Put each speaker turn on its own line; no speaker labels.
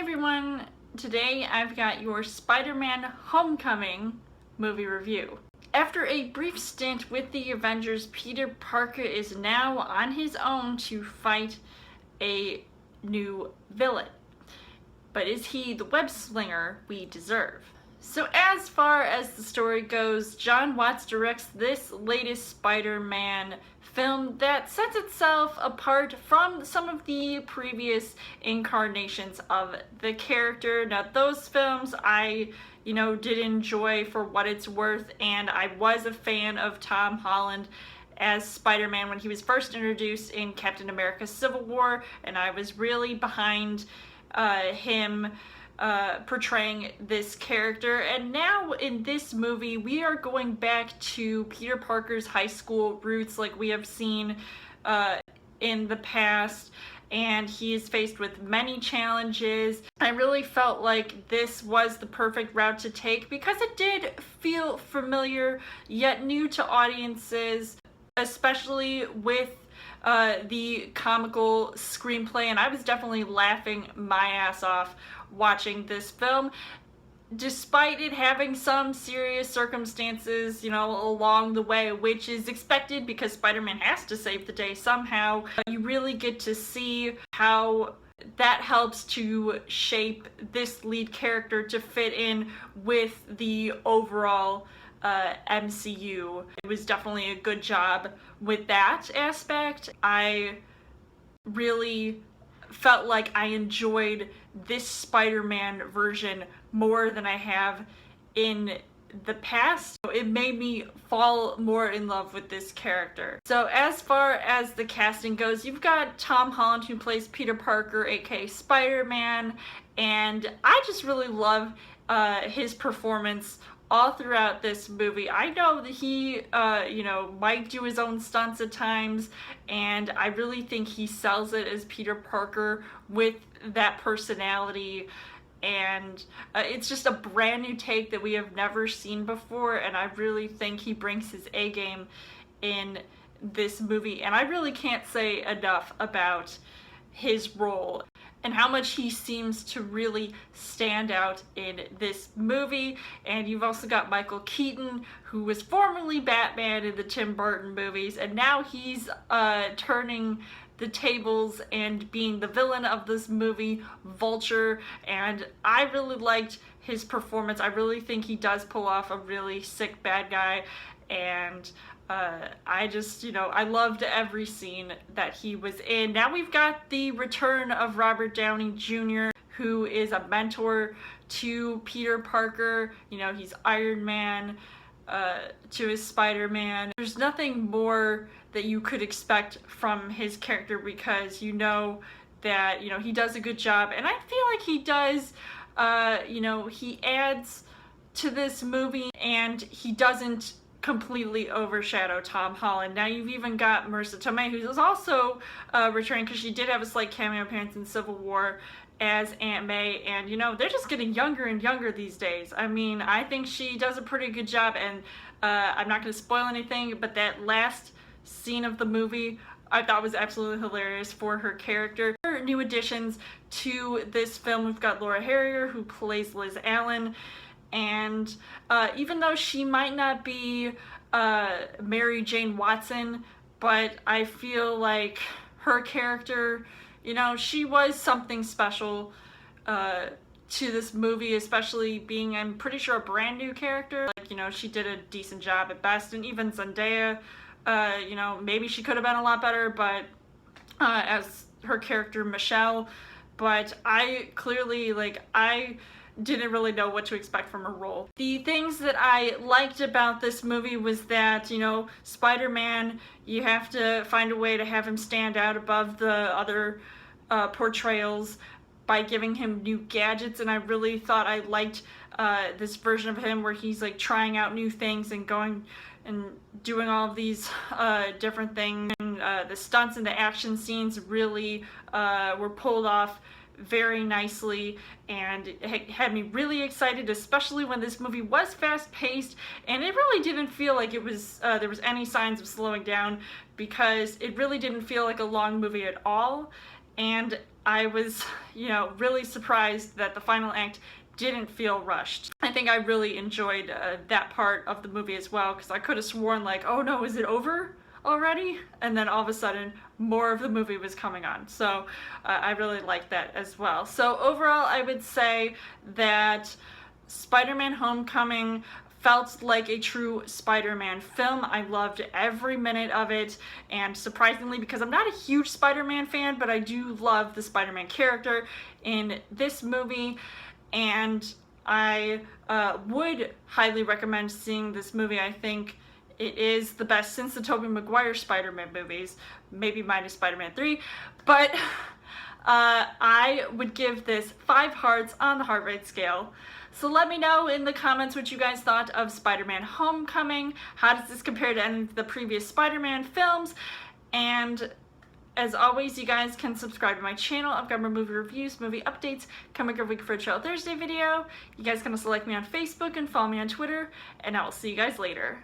everyone, today I've got your Spider-Man Homecoming movie review. After a brief stint with the Avengers, Peter Parker is now on his own to fight a new villain. But is he the web slinger we deserve? So as far as the story goes, Jon Watts directs this latest Spider-Man film that sets itself apart from some of the previous incarnations of the character. Now those films I did enjoy for what it's worth, and I was a fan of Tom Holland as Spider-Man when he was first introduced in Captain America Civil War, and I was really behind him portraying this character. And now in this movie we are going back to Peter Parker's high school roots like we have seen in the past, and he is faced with many challenges. I really felt like this was the perfect route to take because it did feel familiar yet new to audiences, especially with the comical screenplay, and I was definitely laughing my ass off watching this film, despite it having some serious circumstances, along the way, which is expected because Spider-Man has to save the day somehow. You really get to see how that helps to shape this lead character to fit in with the overall MCU. It was definitely a good job with that aspect. I really felt like I enjoyed this Spider-Man version more than I have in the past. It made me fall more in love with this character. So as far as the casting goes, you've got Tom Holland, who plays Peter Parker, aka Spider-Man, and I just really love his performance all throughout this movie. I know that he, might do his own stunts at times, and I really think he sells it as Peter Parker with that personality, and it's just a brand new take that we have never seen before, and I really think he brings his A game in this movie, and I really can't say enough about his role and how much he seems to really stand out in this movie. And you've also got Michael Keaton, who was formerly Batman in the Tim Burton movies, and now he's turning the tables and being the villain of this movie, Vulture, and I really liked his performance. I really think he does pull off a really sick bad guy, and I just, I loved every scene that he was in. Now we've got the return of Robert Downey Jr., who is a mentor to Peter Parker. He's Iron Man to his Spider-Man. There's nothing more that you could expect from his character because that, he does a good job. And I feel like he does, he adds to this movie, and he doesn't completely overshadow Tom Holland. Now you've even got Marissa Tomei, who's also returning because she did have a slight cameo appearance in Civil War as Aunt May, and they're just getting younger and younger these days. I mean, I think she does a pretty good job, and I'm not going to spoil anything, but that last scene of the movie I thought was absolutely hilarious for her character. New additions to this film, we've got Laura Harrier, who plays Liz Allen, and even though she might not be Mary Jane Watson, but I feel like her character, she was something special to this movie, especially being, I'm pretty sure, a brand new character. Like, she did a decent job at best, and even Zendaya, maybe she could have been a lot better, but as her character Michelle, but I clearly, I didn't really know what to expect from her role. The things that I liked about this movie was that, Spider-Man, you have to find a way to have him stand out above the other portrayals by giving him new gadgets, and I really thought I liked this version of him where he's trying out new things and going and doing all of these different things. And the stunts and the action scenes really were pulled off very nicely, and it had me really excited, especially when this movie was fast-paced, and it really didn't feel like it was there was any signs of slowing down, because it really didn't feel like a long movie at all. And I was, really surprised that the final act didn't feel rushed. I think I really enjoyed that part of the movie as well, because I could have sworn like, oh no, is it over already? And then all of a sudden more of the movie was coming on. So I really liked that as well. So overall, I would say that Spider-Man Homecoming felt like a true Spider-Man film. I loved every minute of it, and surprisingly, because I'm not a huge Spider-Man fan, but I do love the Spider-Man character in this movie, and I would highly recommend seeing this movie. I think it is the best since the Tobey Maguire Spider-Man movies, maybe minus Spider-Man 3, but I would give this 5 hearts on the heart rate scale. So let me know in the comments what you guys thought of Spider-Man Homecoming. How does this compare to any of the previous Spider-Man films? And as always, you guys can subscribe to my channel. I've got more movie reviews, movie updates coming every week for a Trail Thursday video. You guys can also like me on Facebook and follow me on Twitter, and I will see you guys later.